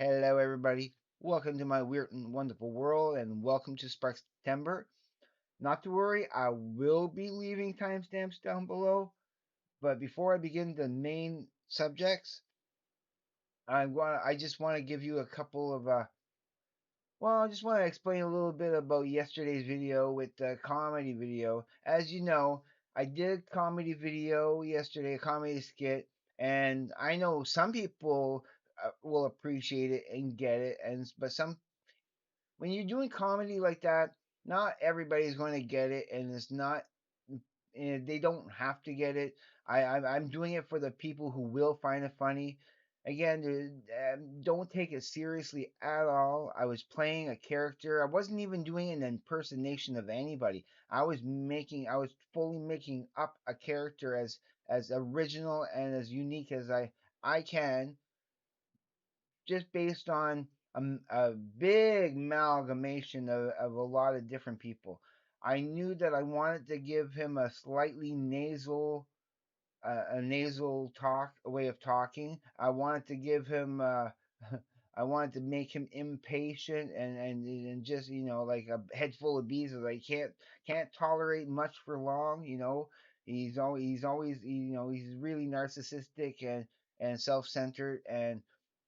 Hello, everybody. Welcome to my weird and wonderful world, and welcome to Sparkstember. Not to worry, I will be leaving timestamps down below. But before I begin the main subjects, I just want to give you a couple of I just want to explain a little bit about yesterday's video with the comedy video. As you know, I did a comedy video yesterday, a comedy skit, and I know some people will appreciate it and get it, but some when you're doing comedy like that, not everybody's going to get it, and it's not. They don't have to get it. I'm doing it for the people who will find it funny. Again, don't take it seriously at all. I was playing a character. I wasn't even doing an impersonation of anybody. I was fully making up a character as original and as unique as I can, just based on a big amalgamation of a lot of different people. I knew that I wanted to give him a slightly a nasal talk, a way of talking. I wanted to give him, I wanted to make him impatient and just like a head full of bees. That can't tolerate much for long. He's really narcissistic and self-centered, and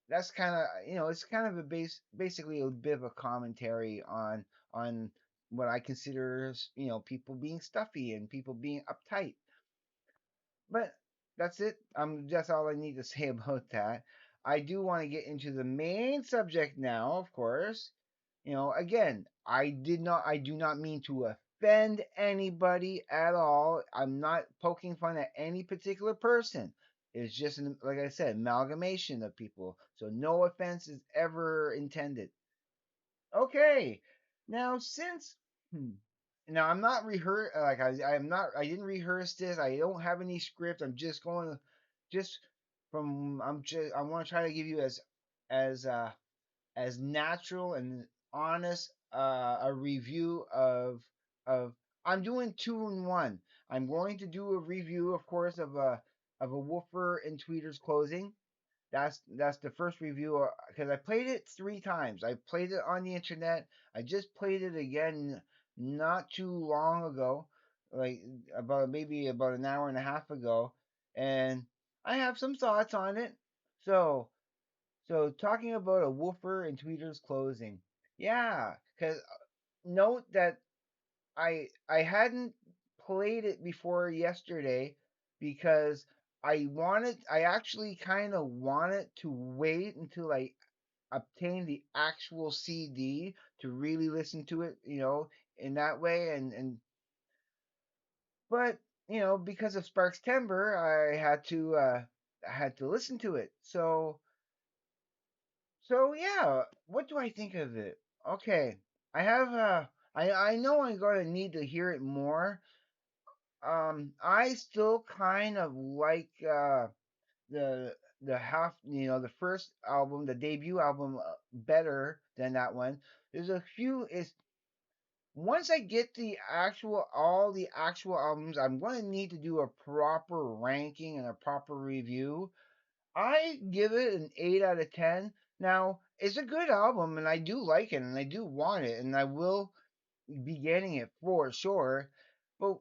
that's kind of it's kind of basically a bit of a commentary on what I consider as, people being stuffy and people being uptight. But that's it. That's all I need to say about that. I do want to get into the main subject now, of course. Again, I do not mean to offend anybody at all. I'm not poking fun at any particular person. It's just, like I said, amalgamation of people. So no offense is ever intended. Okay. Now, since hmm, now I'm not I didn't rehearse this. I don't have any script. I'm just going to just from I'm just I want to try to give you as as natural and honest a review of I'm doing two in one. I'm going to do a review, of course, of a Woofer and Tweeter's closing. That's the first review because I played it three times. I played it on the internet. I just played it again not too long ago, like about an hour and a half ago, and I have some thoughts on it. So talking about a Woofer and Tweeter's closing, yeah, because note that I hadn't played it before yesterday because I actually kind of wanted to wait until I obtain the actual CD to really listen to it, in that way, but because of Sparkstember, I had to listen to it. So yeah, what do I think of it? Okay, I have I know I'm going to need to hear it more. I still kind of like the the first album, the debut album, better than that one. There's a few. Is Once I get all the actual albums, I'm going to need to do a proper ranking and a proper review. I give it an 8 out of 10. Now, it's a good album, and I do like it, and I do want it, and I will be getting it for sure. But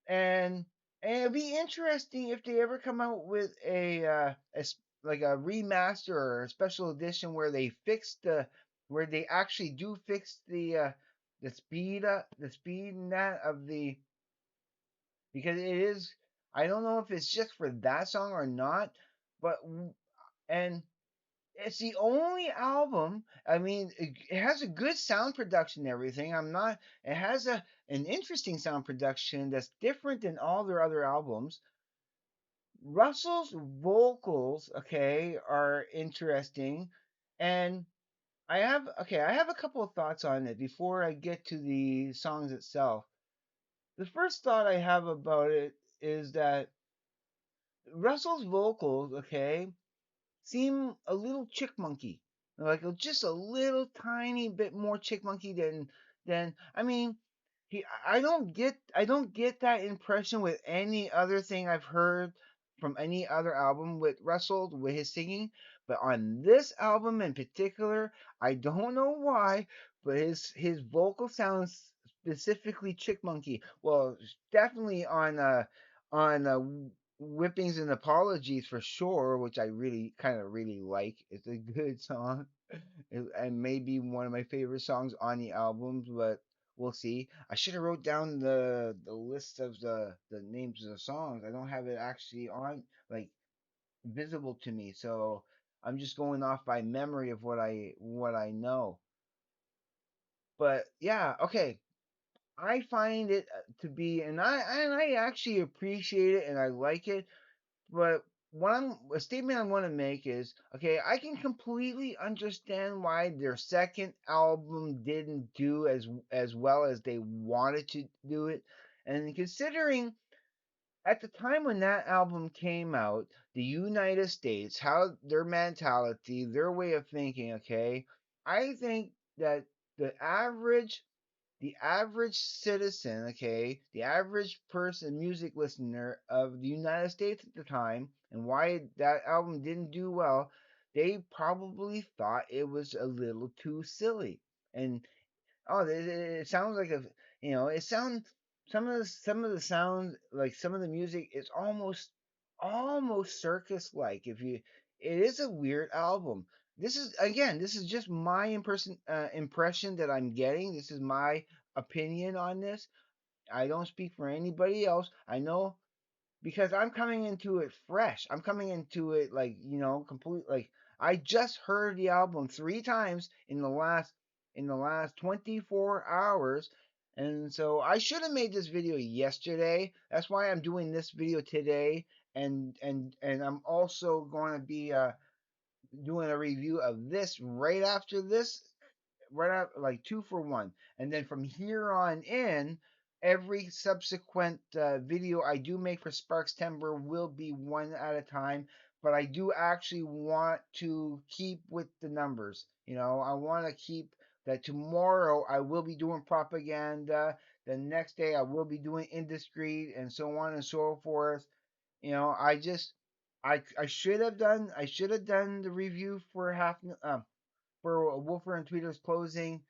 and and it'd be interesting if they ever come out with like a remaster or a special edition where where they actually do fix the speed and that of the because it is. I don't know if it's just for that song or not, but and it's the only album. I mean, it has a good sound production and everything. It has an interesting sound production that's different than all their other albums. Russell's vocals, okay, are interesting, and I have a couple of thoughts on it before I get to the songs itself. The first thought I have about it is that Russell's vocals, okay, seem a little chick monkey, like just a little tiny bit more chick monkey than I mean, I don't get that impression with any other thing I've heard from any other album with Russell with his singing. But on this album in particular, I don't know why, but his vocal sounds, specifically Chick Monkey, well, definitely on Whippings and Apologies for sure, which I really kind of really like. It's a good song. And maybe one of my favorite songs on the album, but we'll see. I should have wrote down the list of the names of the songs. I don't have it actually on like visible to me, so I'm just going off by memory of what I know. But yeah, okay. I find it to be, and I actually appreciate it and I like it. But a statement I want to make is, okay, I can completely understand why their second album didn't do as well as they wanted to do it, and considering at the time when that album came out, the United States, how their mentality, their way of thinking, okay, I think that the average the average citizen, okay, the average person, music listener of the United States at the time, and why that album didn't do well, they probably thought it was a little too silly. And oh, it sounds like it sounds some of the sound, like some of the music is almost circus like. If you, it is a weird album. This is just my impression that I'm getting. This is my opinion on this. I don't speak for anybody else. I know because I'm coming into it fresh. I'm coming into it like, complete like I just heard the album 3 times in the last 24 hours. And so I should have made this video yesterday. That's why I'm doing this video today. And I'm also going to be doing a review of this right after this, right out like 2 for 1. And then from here on in, every subsequent video I do make for Sparkstember will be one at a time. But I do actually want to keep with the numbers. I want to keep that tomorrow I will be doing propaganda. The next day I will be doing indiscreet and so on and so forth. I just I should have done the review for Woofer and Tweeter's closing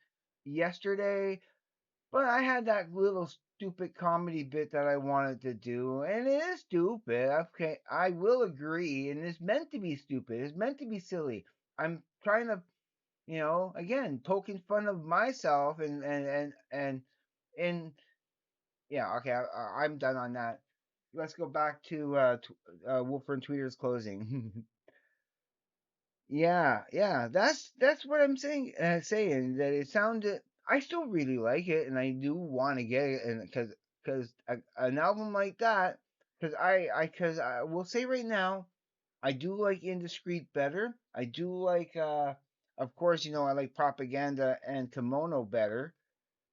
yesterday, but I had that little stupid comedy bit that I wanted to do, and it is stupid. Okay, I will agree, and it's meant to be stupid. It's meant to be silly. I'm trying to, again, poking fun of myself, and yeah. Okay, I'm done on that. Let's go back to Woofer and Tweeter's closing. Yeah, yeah, that's what I'm saying that it sounded. I still really like it, and I do want to get it, and because an album like that, because I will say right now, I do like Indiscreet better. I do like, of course, I like Propaganda and Kimono better.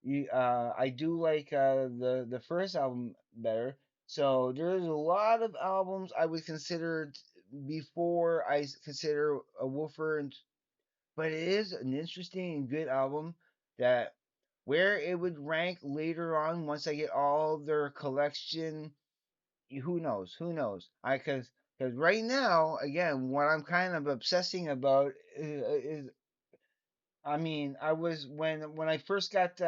I do like the first album better. So there's a lot of albums I would consider before consider a Woofer, but it is an interesting and good album that where it would rank later on once I get all their collection. Who knows? Who knows? Because right now, again, what I'm kind of obsessing about is, I mean, I was when I first got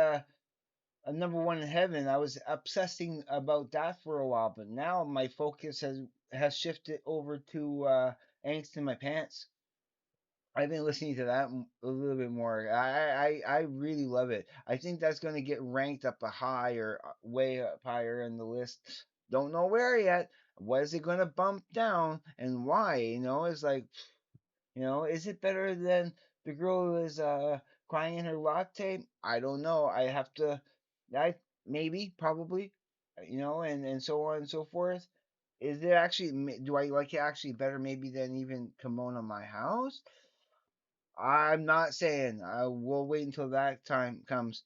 a number one in heaven. I was obsessing about that for a while, but now my focus has shifted over to angst in my pants. I've been listening to that a little bit more. I really love it. I think that's going to get ranked up a higher, way up higher in the list. Don't know where yet. What is it going to bump down and why? It's like, is it better than the girl who is crying in her latte? I don't know. I maybe, probably, and so on and so forth. Is it actually? Do I like it actually better maybe than even Kimono My House? I'm not saying. I will wait until that time comes.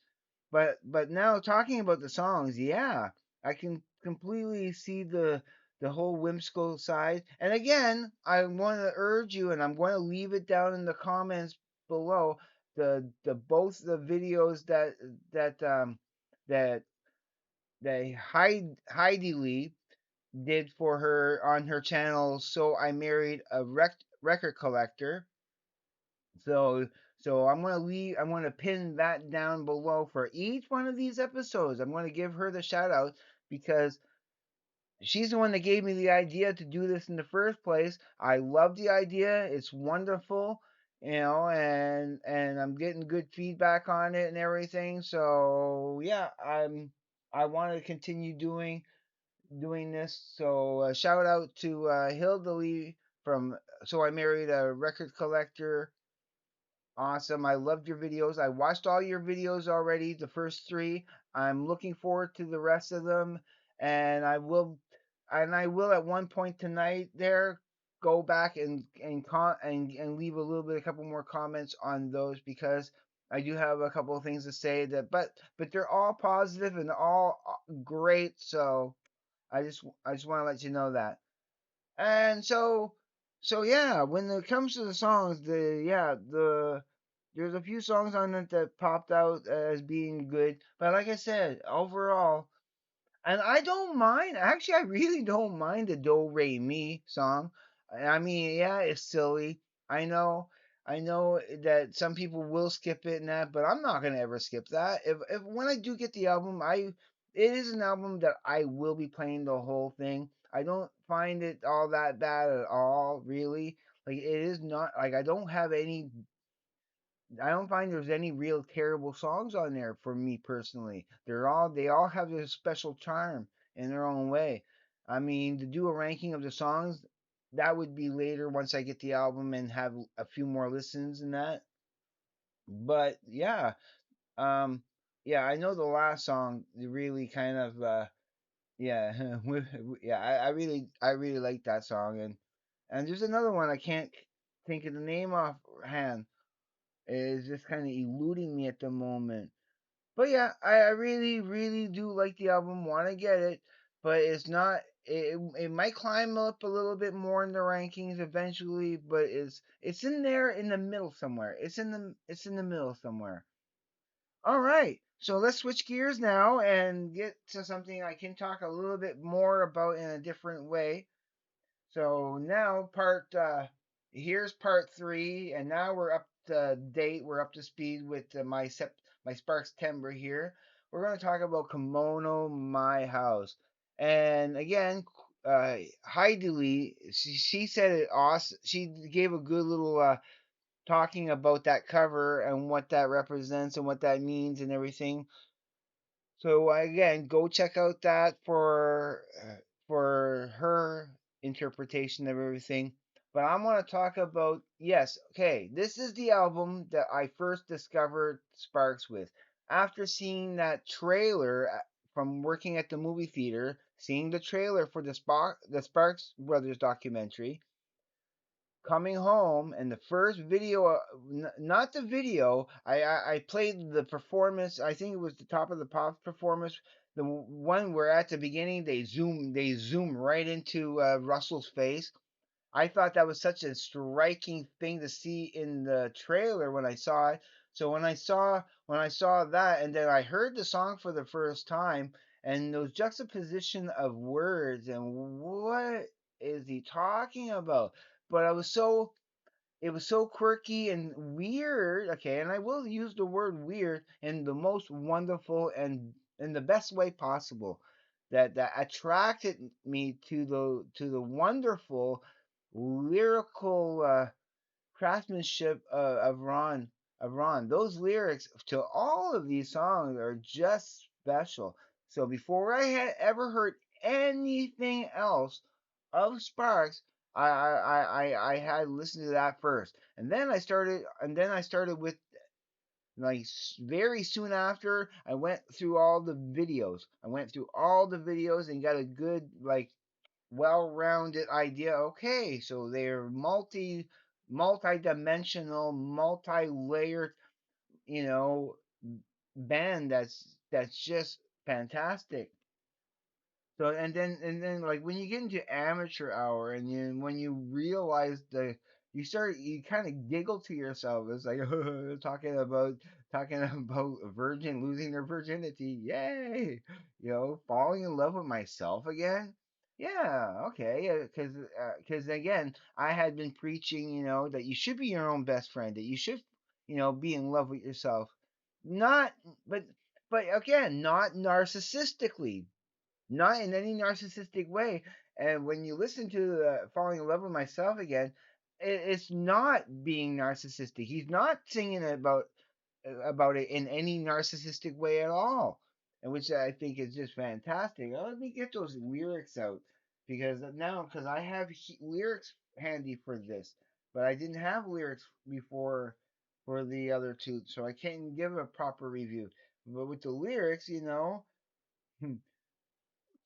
But now talking about the songs, yeah, I can completely see the whole whimsical side. And again, I want to urge you, and I'm going to leave it down in the comments below. The both the videos that that that Heidi Lee did for her on her channel. So I married a record collector. So I'm gonna pin that down below for each one of these episodes. I'm gonna give her the shout out because she's the one that gave me the idea to do this in the first place. I love the idea. It's wonderful, and I'm getting good feedback on it and everything. So yeah, I want to continue doing this. So shout out to Hilda Lee from So I Married a Record Collector. Awesome. I loved your videos. I watched all your videos already, the first three. I'm looking forward to the rest of them, and I will at one point tonight there go back and leave a little bit, a couple more comments on those because I do have a couple of things to say but they're all positive and all great. So I just want to let you know that. And so yeah, when it comes to the songs, there's a few songs on it that popped out as being good. But like I said, overall, and I don't mind. Actually, I really don't mind the Do Re Mi song. I mean, yeah, it's silly. I know, I know that some people will skip it and that, but I'm not gonna ever skip that. If when I do get the album, it is an album that I will be playing the whole thing. I don't find it all that bad at all, really. Like it is not like I don't find there's any real terrible songs on there for me personally. They all have their special charm in their own way. I mean, to do a ranking of the songs, that would be later once I get the album and have a few more listens and that. But yeah, I know the last song really kind of yeah, yeah, I really like that song and there's another one I can't think of the name offhand. It's just kind of eluding me at the moment. But yeah, I really, really do like the album. Want to get it, but it's not. It might climb up a little bit more in the rankings eventually, but it's in there in the middle somewhere. It's in the middle somewhere. All right, so let's switch gears now and get to something I can talk a little bit more about in a different way. So now here's part three, and now we're up to date. We're up to speed with my Sparkstember here. We're going to talk about Kimono My House, and again, Heidi Lee, she said it awesome. She gave a good little talking about that cover and what that represents and what that means and everything. So again, go check out that for her interpretation of everything. But I want to talk about yes, okay, this is the album that I first discovered Sparks with. After seeing that trailer from working at the movie theater, seeing the trailer for the Sparks Brothers documentary, coming home and the first video not the video I played the performance. I think it was the top of the pops performance, the one where at the beginning they zoom right into Russell's face. I thought that was such a striking thing to see in the trailer when I saw it. So when I saw that and then I heard the song for the first time and those juxtaposition of words and what is he talking about? But it was so quirky and weird. Okay, and I will use the word weird in the most wonderful and in the best way possible. That attracted me to the wonderful lyrical craftsmanship of Ron. Those lyrics to all of these songs are just special. So before I had ever heard anything else of Sparks, I had listened to that first, and then I started with like very soon after I went through all the videos. I went through all the videos and got a good like well-rounded idea. Okay, so they're multi-dimensional, multi-layered, you know, band that's just fantastic. So and then like when you get into amateur hour and when you realize you kind of giggle to yourself. It's like talking about a virgin losing their virginity. Yay! Falling in love with myself again. Yeah, okay, because again, I had been preaching, that you should be your own best friend, that you should, be in love with yourself, not, but, but again, not narcissistically, not in any narcissistic way. And when you listen to "Falling in Love with Myself" again, it's not being narcissistic. He's not singing about it in any narcissistic way at all, and which I think is just fantastic. Let me get those lyrics out because I have lyrics handy for this, but I didn't have lyrics before for the other two, so I can't give a proper review. But with the lyrics,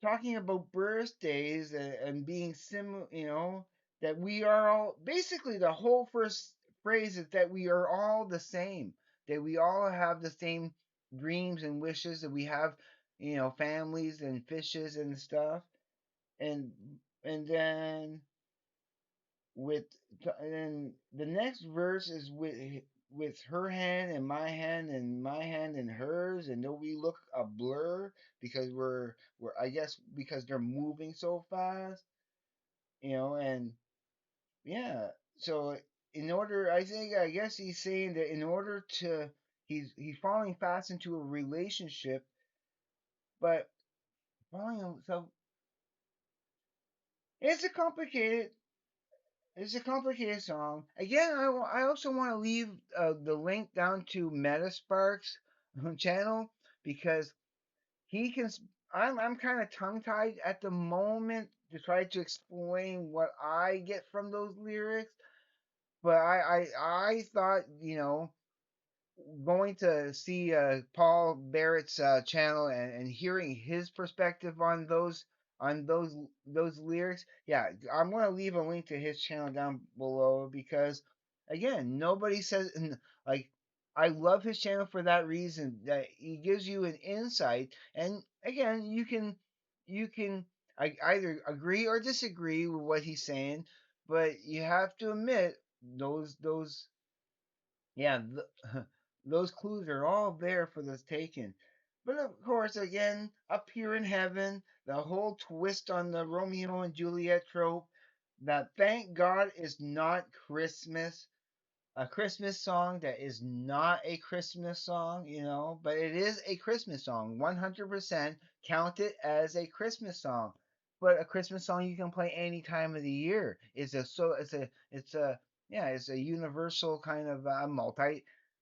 talking about birthdays and being similar, that we are all basically the whole first phrase is that we are all the same, that we all have the same dreams and wishes, that we have, families and fishes and stuff, and and then with and the next verse is with her hand and my hand and hers, and though we look a blur because we're I guess because they're moving so fast, and yeah. So in order, I guess he's saying that in order to he's falling fast into a relationship, but so it's a complicated it's a complicated song. Again, I also want to leave the link down to Metaspark's channel because he can. I'm kind of tongue tied at the moment to try to explain what I get from those lyrics, but I thought going to see Paul Barrett's channel and hearing his perspective on those lyrics. Yeah, I'm gonna leave a link to his channel down below because again, nobody says like I love his channel for that reason that he gives you an insight, and again, you can either agree or disagree with what he's saying, but you have to admit those yeah, those clues are all there for the taking. But of course, again, up here in heaven, the whole twist on the Romeo and Juliet trope that thank God is not Christmas, a Christmas song that is not a Christmas song, but it is a Christmas song. 100% count it as a Christmas song. But a Christmas song you can play any time of the year. It's a universal kind of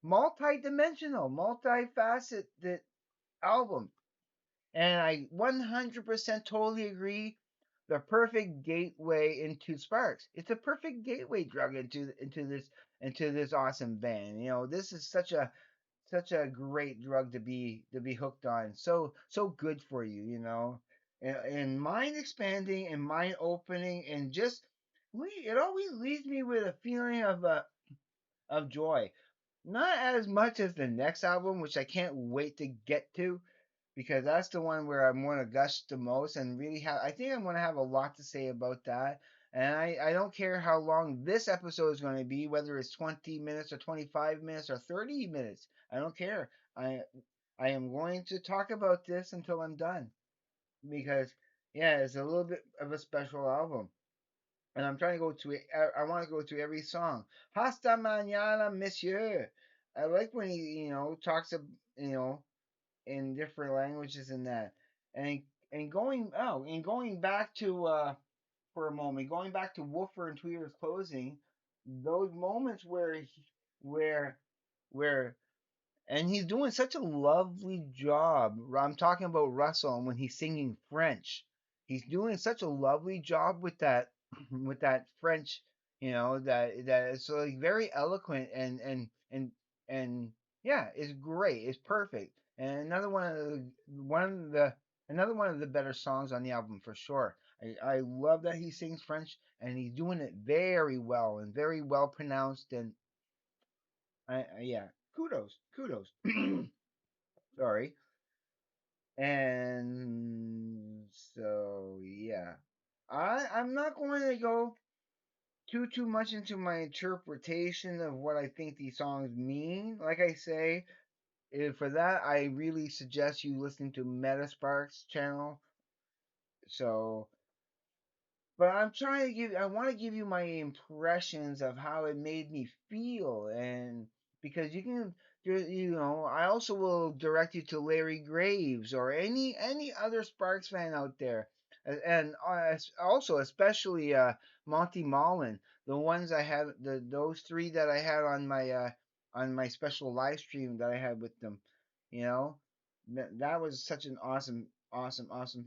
multi-dimensional, multifaceted album. And I 100% totally agree. The perfect gateway into Sparks. It's a perfect gateway drug into this awesome band. This is such a great drug to be hooked on. So good for you. And mind expanding and mind opening and just it always leaves me with a feeling of joy. Not as much as the next album, which I can't wait to get to, because that's the one where I'm going to gush the most and really have. I think I'm going to have a lot to say about that. And I don't care how long this episode is going to be, whether it's 20 minutes or 25 minutes or 30 minutes. I don't care. I am going to talk about this until I'm done because yeah, it's a little bit of a special album. And I'm trying to go to it. I want to go to every song. Hasta mañana, monsieur. I like when he, talks, in different languages and that. And going back to for a moment, going back to Woofer and Tweeter's closing, those moments where where and he's doing such a lovely job. I'm talking about Russell and when he's singing French. He's doing such a lovely job with that with that French, that it's like very eloquent and yeah, it's great. It's perfect. And another one of the better songs on the album for sure. I love that he sings French and he's doing it very well and very well pronounced and yeah, kudos. Sorry. And so yeah, I'm not going to go too much into my interpretation of what I think these songs mean. Like I say, for that I really suggest you listen to Metasparks channel. So but I want to give you my impressions of how it made me feel, and because you know, I also will direct you to Larry Graves or any other Sparks fan out there, and also especially Monty Mullen, the ones I had, those three that I had on my special live stream that I had with them, you know, that was such an awesome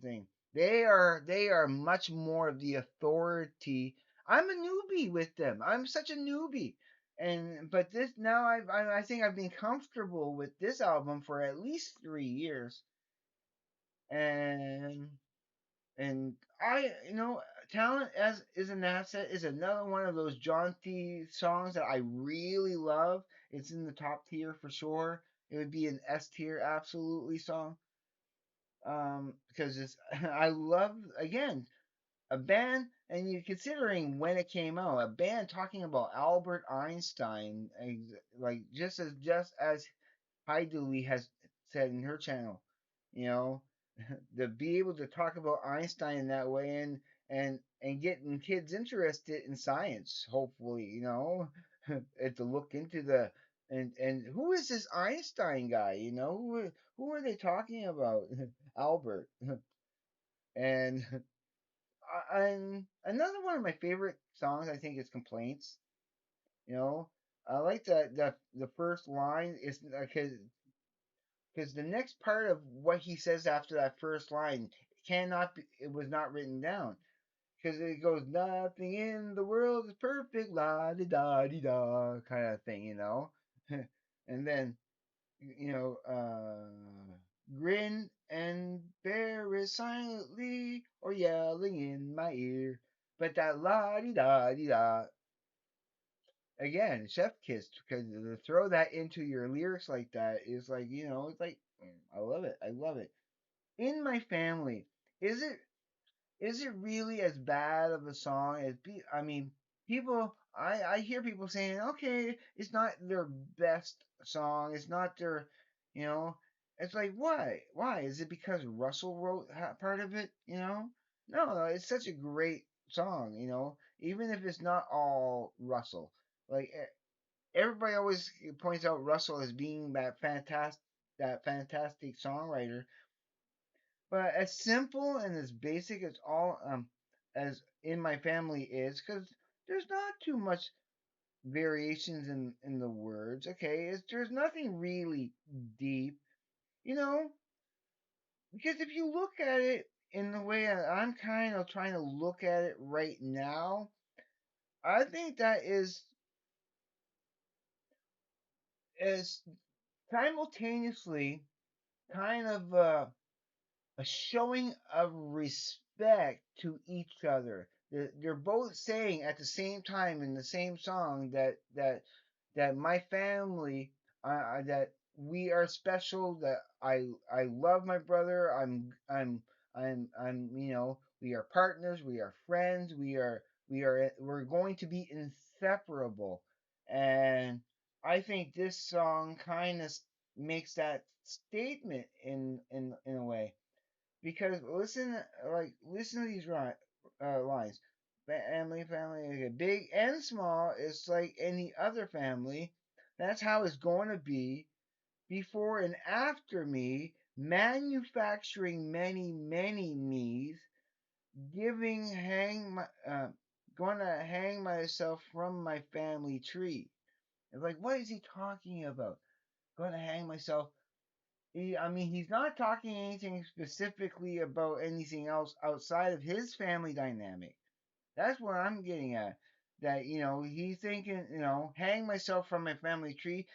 thing. They are much more of the authority. I'm a newbie with them. I'm such a newbie. And but this now I think I've been comfortable with this album for at least 3 years. And and I you know Talent as is an asset is another one of those jaunty songs that I really love. It's in the top tier for sure. It would be an S tier absolutely song. Because it's I love again a band, and you considering when it came out, a band talking about Albert Einstein, like just as Heidi has said in her channel, you know, to be able to talk about Einstein in that way and getting kids interested in science, hopefully, you know, and to look into the and who is this Einstein guy, you know, who are they talking about? Albert. And and another one of my favorite songs, I think, is "Complaints." You know, I like that the first line is because the next part of what he says after that first line cannot be. It was not written down because it goes, "Nothing in the world is perfect, la di da di da," kind of thing, you know. And then you know, grin and bear it silently or yelling in my ear. But that la di da di da again, chef kiss because to throw that into your lyrics like that is like you know it's like I love it. I love it. In my family, is it is it really as bad of a song as I mean, people. I hear people saying, okay, it's not their best song. It's not their, you know. It's like why? Why is it because Russell wrote part of it? You know, no, it's such a great song. You know, even if it's not all Russell. Like everybody always points out Russell as being that fantastic songwriter, but as simple and as basic as all as in my family is, because there's not too much variations in the words. Okay, there's nothing really deep, you know. Because if you look at it in the way I'm kind of trying to look at it right now, I think that is simultaneously kind of a showing of respect to each other. They're both saying at the same time in the same song that my family, that we are special. That I love my brother. I'm you know we are partners. We are friends. We're going to be inseparable. And I think this song kind of makes that statement in a way because listen to these lines. Family, okay, big and small. It's like any other family. That's how it's going to be before and after me. Manufacturing many me's. Giving hang my Gonna hang myself from my family tree. It's like what is he talking about? Gonna hang myself. I mean, he's not talking anything specifically about anything else outside of his family dynamic. That's what I'm getting at. That, you know, he's thinking, you know, hang myself from my family tree,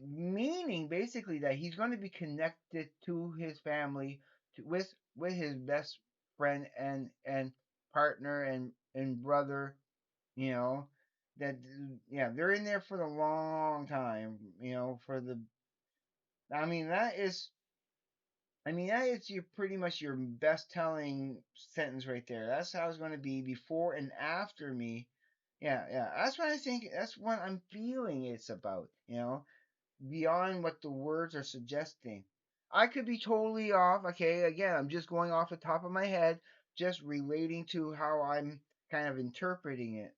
meaning basically that he's going to be connected to his family with his best friend and partner and brother, you know, that yeah, they're in there for the long time, you know, for the I mean, that is your pretty much your best telling sentence right there. That's how it's going to be before and after me. Yeah. That's what I think. That's what I'm feeling it's about. You know, beyond what the words are suggesting. I could be totally off. Okay, again, I'm just going off the top of my head. just relating to how I'm kind of interpreting it.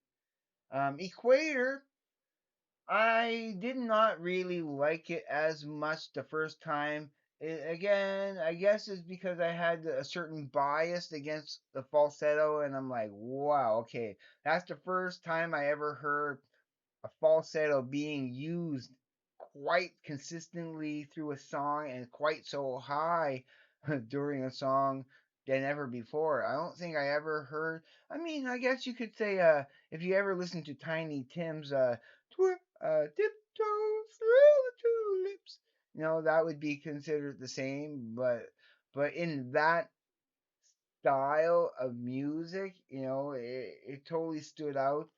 Equator, I did not really like it as much the first time. Again, I guess it's because I had a certain bias against the falsetto, and I'm like, wow, okay, that's the first time I ever heard a falsetto being used quite consistently through a song and quite so high during a song than ever before. I don't think I ever heard. I mean, I guess you could say, if you ever listen to Tiny Tim's tiptoe through the tulips, that would be considered the same. But in that style of music, it totally stood out,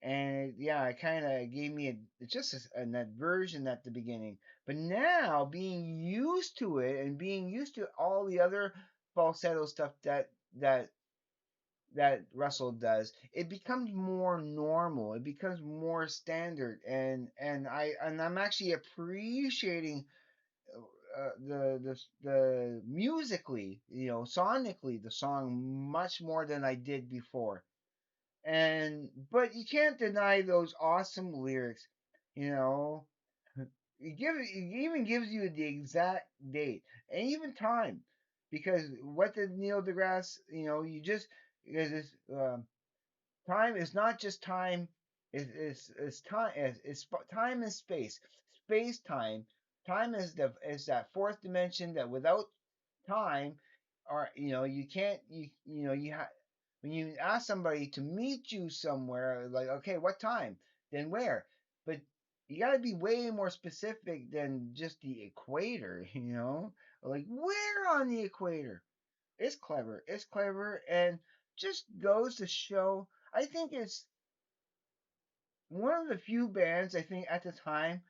and yeah, it kind of gave me just an aversion at the beginning. But now, being used to it and being used to all the other falsetto stuff that Russell does, it becomes more normal. It becomes more standard, and I'm actually appreciating the musically, sonically, the song much more than I did before. And but you can't deny those awesome lyrics. You know, it even gives you the exact date and even time, because what did Neil deGrasse? You just because it's time is not just time. It's time. Time and space. Space time. Time is that fourth dimension that without time, or you can't you have when you ask somebody to meet you somewhere, like, okay, what time, then where, but you got to be way more specific than just the equator. Like, where on the equator. It's clever and just goes to show. I think it's one of the few bands, I think, at the time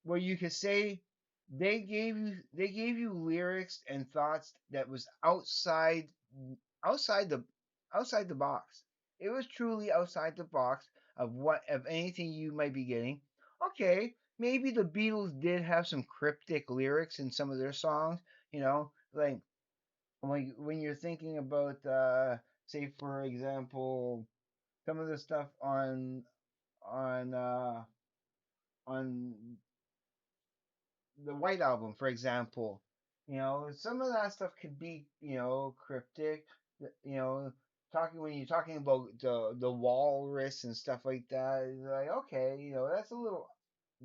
where you could say they gave you lyrics and thoughts that was outside the outside the box. It was truly outside the box of anything you might be getting. Okay, maybe the Beatles did have some cryptic lyrics in some of their songs, like when you're thinking about say for example some of the stuff on uh on the White Album, for example. Some of that stuff could be, cryptic. You know, talking when you're talking about the walrus and stuff like that, it's like, okay, that's a little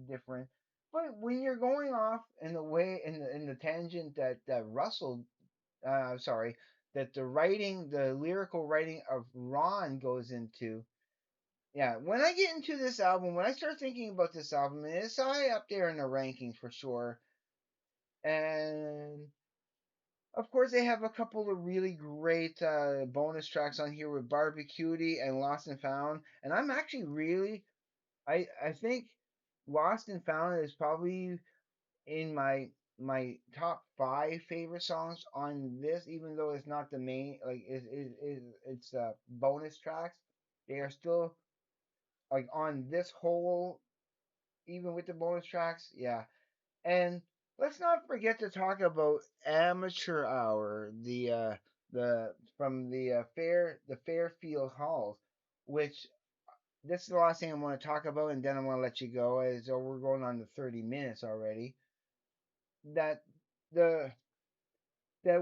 different. But when you're going off in the way in the tangent that Russell, sorry, that the lyrical writing of Ron goes into. Yeah, when I get into this album, when I start thinking about this album, and it's high up there in the rankings for sure. And of course, they have a couple of really great bonus tracks on here with Barbecuity and Lost and Found. And I'm actually really, I think Lost and Found is probably in my top five favorite songs on this, even though it's not the main, like it's bonus tracks. They are still like on this whole, even with the bonus tracks. Yeah, and let's not forget to talk about Amateur Hour, the from the Fairfield Halls, which this is the last thing I want to talk about, and then I'm going to let you go, as we're going on to 30 minutes already. That the that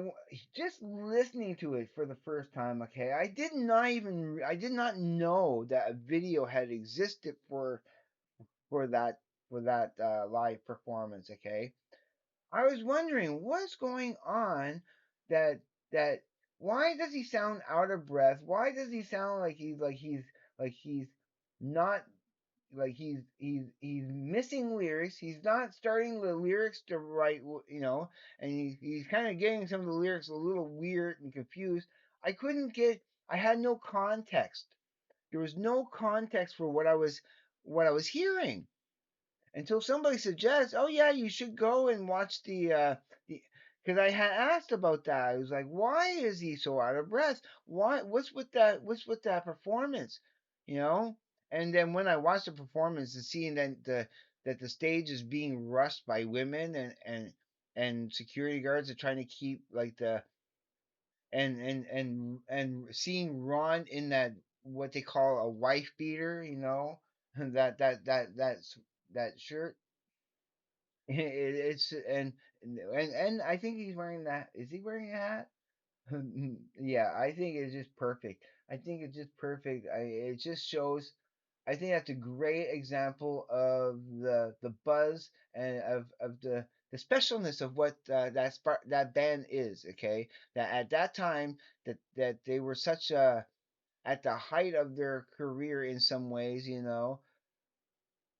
just listening to it for the first time, okay, I did not know that a video had existed for that live performance, okay. I was wondering what's going on. That that Why does he sound out of breath? Why does he sound like he's not, like he's missing lyrics? He's not starting the lyrics to write, and he's kind of getting some of the lyrics a little weird and confused. I had no context. There was no context for what I was hearing until somebody suggests, "Oh yeah, you should go and watch the." Because I had asked about that. I was like, "Why is he so out of breath? Why? What's with that? What's with that performance?" You know. And then when I watched the performance and seeing that the stage is being rushed by women and security guards are trying to keep like the and seeing Ron in that what they call a wife beater, that shirt. It's and I think he's wearing that. Is he wearing a hat? Yeah, I think it's just perfect. I think it's just perfect. It just shows. I think that's a great example of the buzz and of the specialness of what that band is. Okay, that at that time that they were such a at the height of their career in some ways.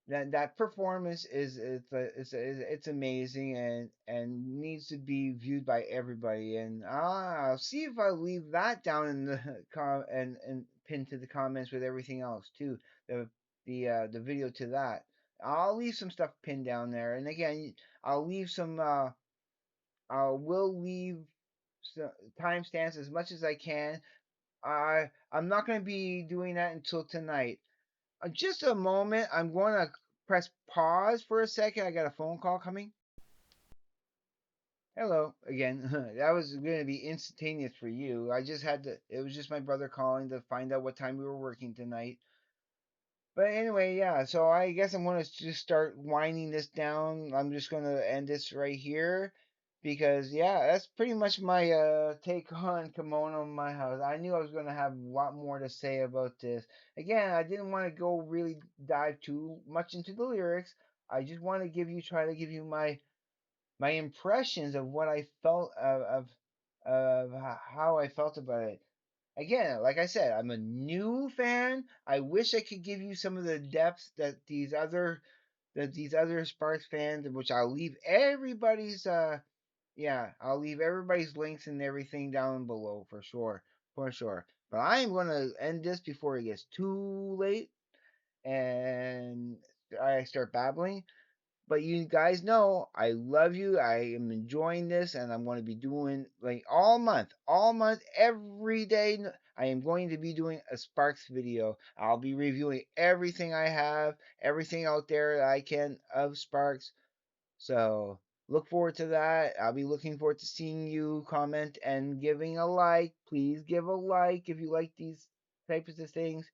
That performance it's amazing and needs to be viewed by everybody. And I'll see if I leave that down in the and pinned to the comments with everything else too. The the video to that. I'll leave some stuff pinned down there. And again, I'll leave some. I will leave some timestamps as much as I can. I'm not going to be doing that until tonight. Just a moment. I'm going to press pause for a second. I got a phone call coming. Hello again. That was going to be instantaneous for you. I just had to, it was just my brother calling to find out what time we were working tonight. But anyway, yeah, so I guess I'm going to just start winding this down. I'm just going to end this right here because, yeah, that's pretty much my take on Kimono in my house. I knew I was going to have a lot more to say about this. Again, I didn't want to go really dive too much into the lyrics. I just want to try to give you my impressions of what I felt of how I felt about it. Again, like I said, I'm a new fan. I wish I could give you some of the depths that these other Sparks fans, which I'll leave everybody's I'll leave everybody's links and everything down below for sure. But I am gonna end this before it gets too late and I start babbling. But you guys know I love you. I am enjoying this, and I'm going to be doing like all month, every day. I am going to be doing a Sparks video. I'll be reviewing everything I have, everything out there that I can of Sparks. So look forward to that. I'll be looking forward to seeing you comment and giving a like. Please give a like if you like these types of things.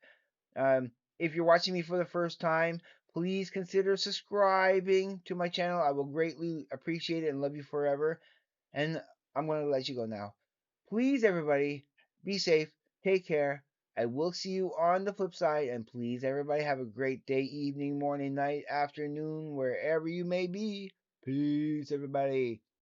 If you're watching me for the first time, please consider subscribing to my channel. I will greatly appreciate it and love you forever. And I'm going to let you go now. Please, everybody, be safe. Take care. I will see you on the flip side. And please, everybody, have a great day, evening, morning, night, afternoon, wherever you may be. Peace, everybody.